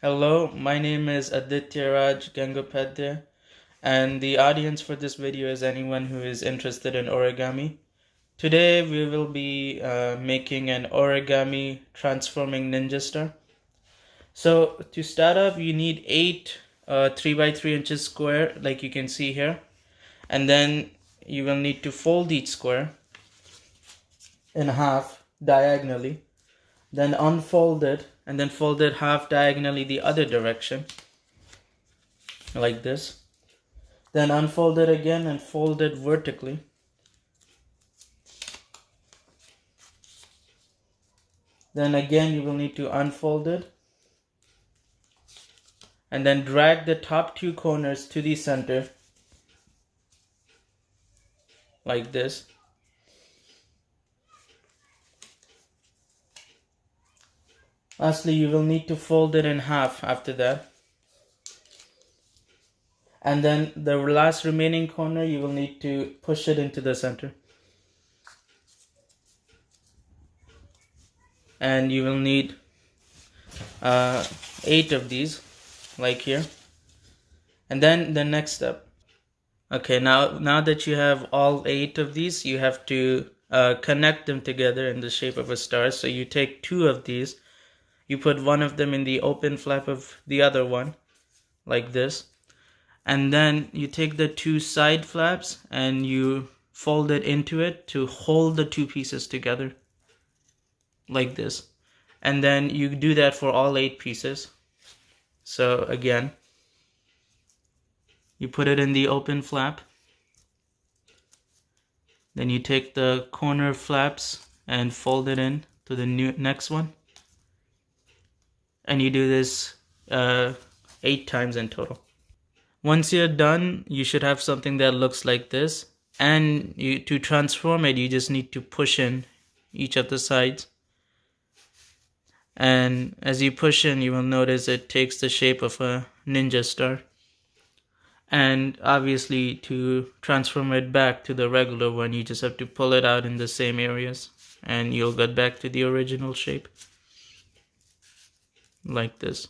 Hello, my name is Adityaraj Gangopadhyay, and the audience for this video is anyone who is interested in origami. Today we will be making an origami transforming ninja star. So to start up, you need 8 3 by 3 inches square, like you can see here, and then you will need to fold each square in half diagonally, then unfold it and then fold it half diagonally the other direction, like this. Then unfold it again and fold it vertically. Then again you will need to unfold it and then drag the top 2 corners to the center, like this. Lastly, you will need to fold it in half after that. And then the last remaining corner, you will need to push it into the center. And you will need 8 of these, like here. And then the next step. Okay, now that you have all 8 of these, you have to connect them together in the shape of a star. So you take 2 of these, you put one of them in the open flap of the other one, like this. And then you take the 2 side flaps and you fold it into it to hold the 2 pieces together, like this. And then you do that for all 8 pieces. So again, you put it in the open flap, then you take the corner flaps and fold it in to the next one, and you do this 8 times in total. Once you're done, you should have something that looks like this, and to transform it, you just need to push in each of the sides. And as you push in, you will notice it takes the shape of a ninja star. And obviously, to transform it back to the regular one, you just have to pull it out in the same areas, and you'll get back to the original shape, like this.